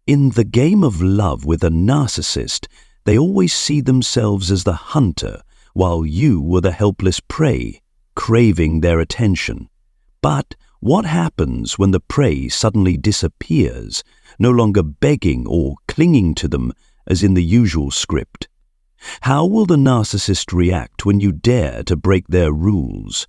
In the game of love with a narcissist, they always see themselves as the hunter, while you were the helpless prey, craving their attention. But what happens when the prey suddenly disappears, no longer begging or clinging to them as in the usual script? How will the narcissist react when you dare to break their rules?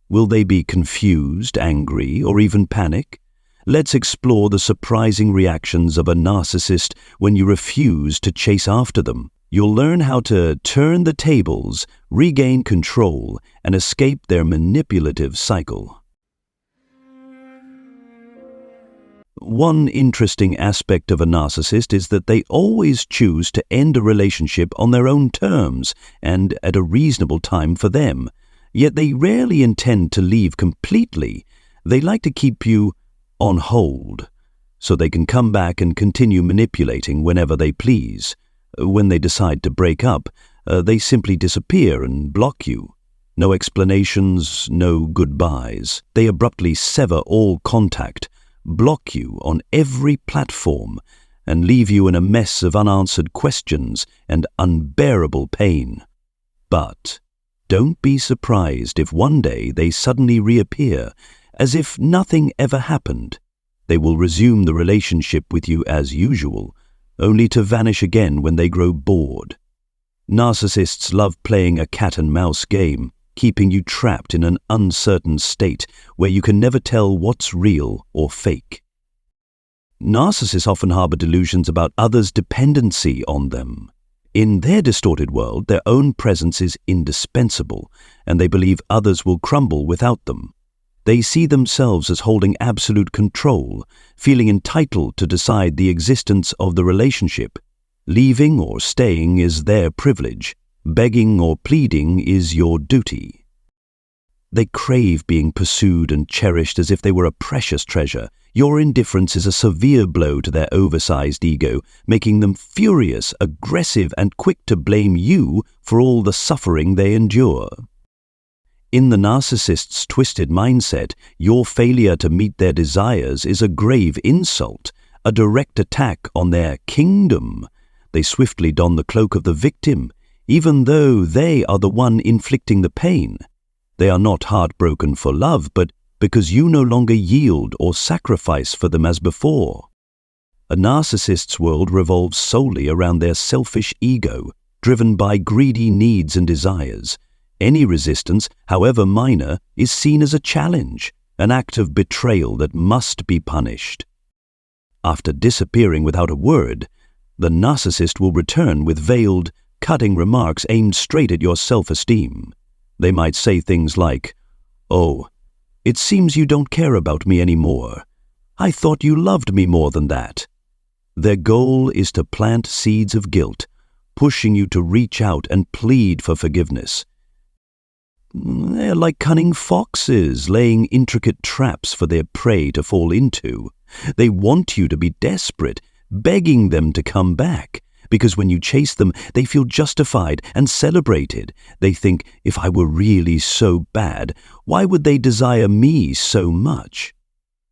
Will they be confused, angry, or even panic? Let's explore the surprising reactions of a narcissist when you refuse to chase after them. You'll learn how to turn the tables, regain control, and escape their manipulative cycle. One interesting aspect of a narcissist is that they always choose to end a relationship on their own terms and at a reasonable time for them. Yet they rarely intend to leave completely. They like to keep you on hold, so they can come back and continue manipulating whenever they please. When they decide to break up, they simply disappear and block you. No explanations, no goodbyes. They abruptly sever all contact, block you on every platform, and leave you in a mess of unanswered questions and unbearable pain. But don't be surprised if one day they suddenly reappear, as if nothing ever happened. They will resume the relationship with you as usual, only to vanish again when they grow bored. Narcissists love playing a cat-and-mouse game, keeping you trapped in an uncertain state where you can never tell what's real or fake. Narcissists often harbor delusions about others' dependency on them. In their distorted world, their own presence is indispensable, and they believe others will crumble without them. They see themselves as holding absolute control, feeling entitled to decide the existence of the relationship. Leaving or staying is their privilege. Begging or pleading is your duty. They crave being pursued and cherished as if they were a precious treasure. Your indifference is a severe blow to their oversized ego, making them furious, aggressive, and quick to blame you for all the suffering they endure. In the narcissist's twisted mindset, your failure to meet their desires is a grave insult, a direct attack on their kingdom. They swiftly don the cloak of the victim, even though they are the one inflicting the pain. They are not heartbroken for love, but because you no longer yield or sacrifice for them as before. A narcissist's world revolves solely around their selfish ego, driven by greedy needs and desires. Any resistance, however minor, is seen as a challenge, an act of betrayal that must be punished. After disappearing without a word, the narcissist will return with veiled, cutting remarks aimed straight at your self-esteem. They might say things like, "Oh, it seems you don't care about me anymore. I thought you loved me more than that." Their goal is to plant seeds of guilt, pushing you to reach out and plead for forgiveness. They're like cunning foxes, laying intricate traps for their prey to fall into. They want you to be desperate, begging them to come back, because when you chase them, they feel justified and celebrated. They think, if I were really so bad, why would they desire me so much?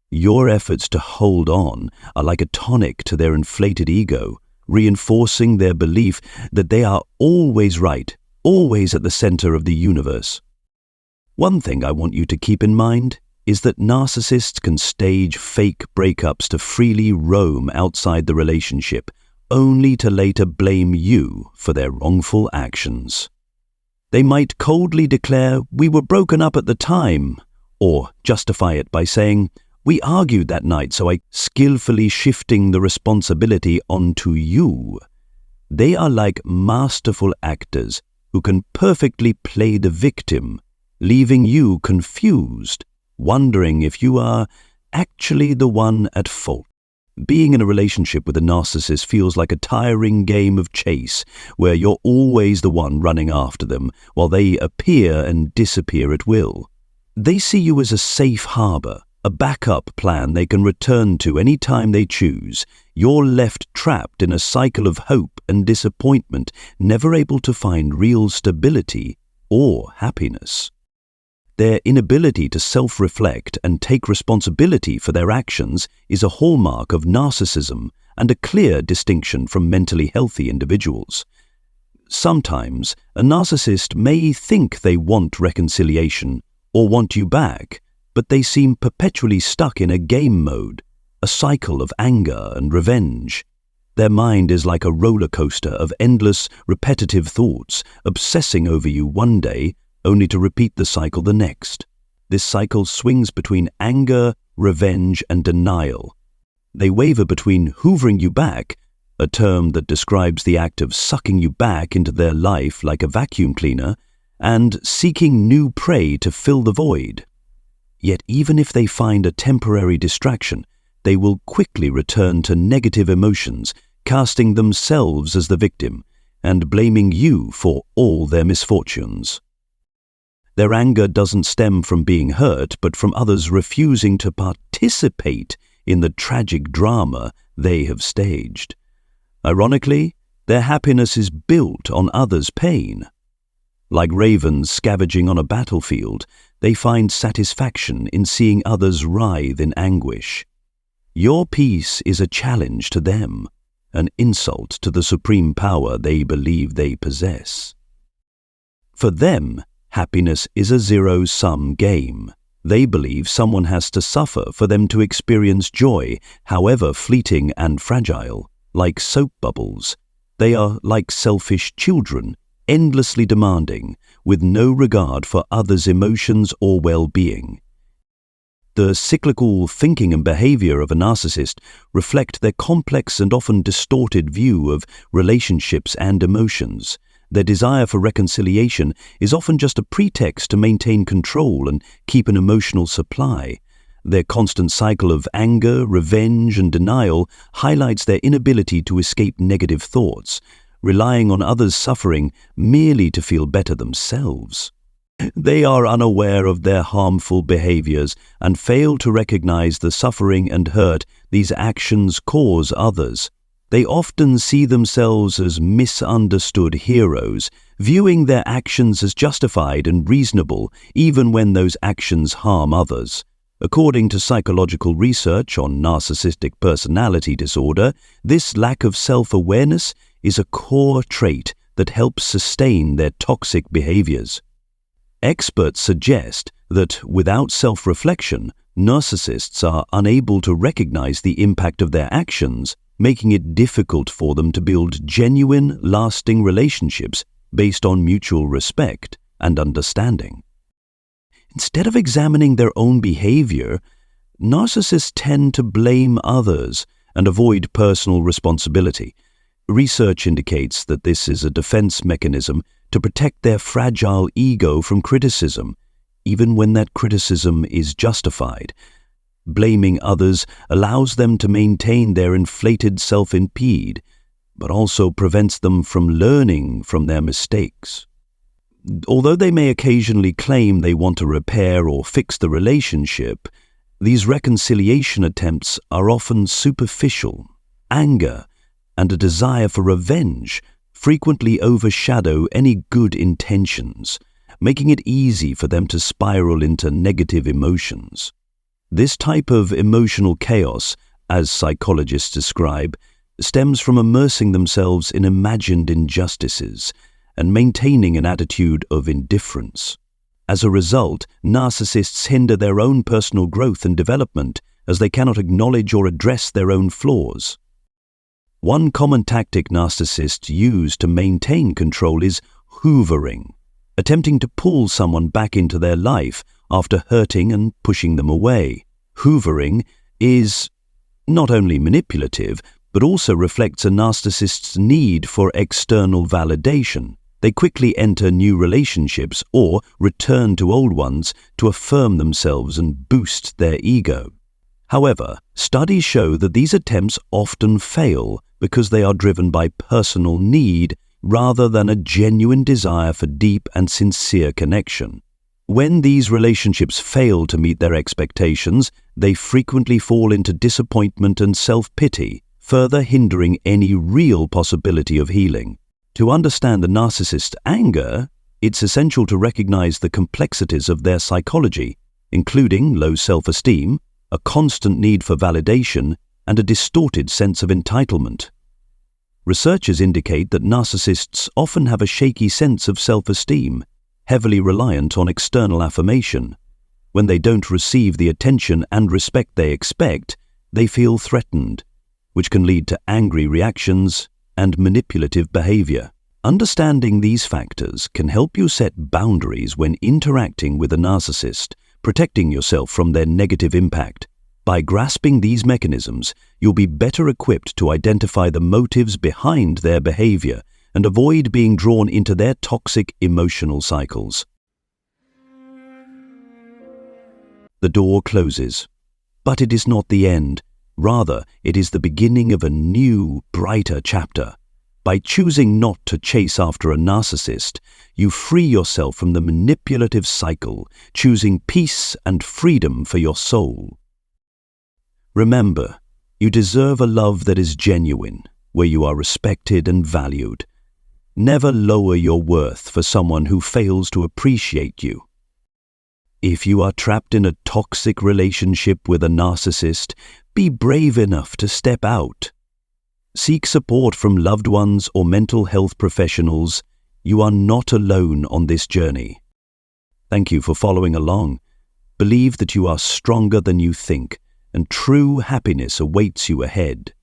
Your efforts to hold on are like a tonic to their inflated ego, reinforcing their belief that they are always right, always at the center of the universe. One thing I want you to keep in mind is that narcissists can stage fake breakups to freely roam outside the relationship, only to later blame you for their wrongful actions. They might coldly declare, "We were broken up at the time," or justify it by saying, "We argued that night, so I," skillfully shifting the responsibility onto you. They are like masterful actors who can perfectly play the victim, leaving you confused, wondering if you are actually the one at fault. Being in a relationship with a narcissist feels like a tiring game of chase, where you're always the one running after them, while they appear and disappear at will. They see you as a safe harbor, a backup plan they can return to any time they choose. You're left trapped in a cycle of hope and disappointment, never able to find real stability or happiness. Their inability to self-reflect and take responsibility for their actions is a hallmark of narcissism, and a clear distinction from mentally healthy individuals. Sometimes, a narcissist may think they want reconciliation or want you back, but they seem perpetually stuck in a game mode, a cycle of anger and revenge. Their mind is like a roller coaster of endless, repetitive thoughts, obsessing over you one day, only to repeat the cycle the next. This cycle swings between anger, revenge, and denial. They waver between hoovering you back, a term that describes the act of sucking you back into their life like a vacuum cleaner, and seeking new prey to fill the void. Yet even if they find a temporary distraction, they will quickly return to negative emotions, casting themselves as the victim and blaming you for all their misfortunes. Their anger doesn't stem from being hurt, but from others refusing to participate in the tragic drama they have staged. Ironically, their happiness is built on others' pain. Like ravens scavenging on a battlefield, they find satisfaction in seeing others writhe in anguish. Your peace is a challenge to them, an insult to the supreme power they believe they possess. For them, happiness is a zero-sum game. They believe someone has to suffer for them to experience joy, however fleeting and fragile. Like soap bubbles, they are like selfish children, endlessly demanding, with no regard for others' emotions or well-being. The cyclical thinking and behavior of a narcissist reflect their complex and often distorted view of relationships and emotions. Their desire for reconciliation is often just a pretext to maintain control and keep an emotional supply. Their constant cycle of anger, revenge, and denial highlights their inability to escape negative thoughts, relying on others' suffering merely to feel better themselves. They are unaware of their harmful behaviors and fail to recognize the suffering and hurt these actions cause others. They often see themselves as misunderstood heroes, viewing their actions as justified and reasonable even when those actions harm others. According to psychological research on narcissistic personality disorder, this lack of self-awareness is a core trait that helps sustain their toxic behaviors. Experts suggest that without self-reflection, narcissists are unable to recognize the impact of their actions, making it difficult for them to build genuine, lasting relationships based on mutual respect and understanding. Instead of examining their own behavior, narcissists tend to blame others and avoid personal responsibility. Research indicates that this is a defense mechanism to protect their fragile ego from criticism, even when that criticism is justified. Blaming others allows them to maintain their inflated self-impede, but also prevents them from learning from their mistakes. Although they may occasionally claim they want to repair or fix the relationship, these reconciliation attempts are often superficial. Anger and a desire for revenge frequently overshadow any good intentions, making it easy for them to spiral into negative emotions. This type of emotional chaos, as psychologists describe, stems from immersing themselves in imagined injustices and maintaining an attitude of indifference. As a result, narcissists hinder their own personal growth and development as they cannot acknowledge or address their own flaws. One common tactic narcissists use to maintain control is hoovering, attempting to pull someone back into their life after hurting and pushing them away. Hoovering is not only manipulative, but also reflects a narcissist's need for external validation. They quickly enter new relationships or return to old ones to affirm themselves and boost their ego. However, studies show that these attempts often fail because they are driven by personal need rather than a genuine desire for deep and sincere connection. When these relationships fail to meet their expectations, they frequently fall into disappointment and self-pity, further hindering any real possibility of healing. To understand the narcissist's anger, it's essential to recognize the complexities of their psychology, including low self-esteem, a constant need for validation, and a distorted sense of entitlement. Researchers indicate that narcissists often have a shaky sense of self-esteem, heavily reliant on external affirmation. When they don't receive the attention and respect they expect, they feel threatened, which can lead to angry reactions and manipulative behavior. Understanding these factors can help you set boundaries when interacting with a narcissist, protecting yourself from their negative impact. By grasping these mechanisms, you'll be better equipped to identify the motives behind their behavior and avoid being drawn into their toxic emotional cycles. The door closes, but it is not the end. Rather, it is the beginning of a new, brighter chapter. By choosing not to chase after a narcissist, you free yourself from the manipulative cycle, choosing peace and freedom for your soul. Remember, you deserve a love that is genuine, where you are respected and valued. Never lower your worth for someone who fails to appreciate you. If you are trapped in a toxic relationship with a narcissist, be brave enough to step out. Seek support from loved ones or mental health professionals. You are not alone on this journey. Thank you for following along. Believe that you are stronger than you think, and true happiness awaits you ahead.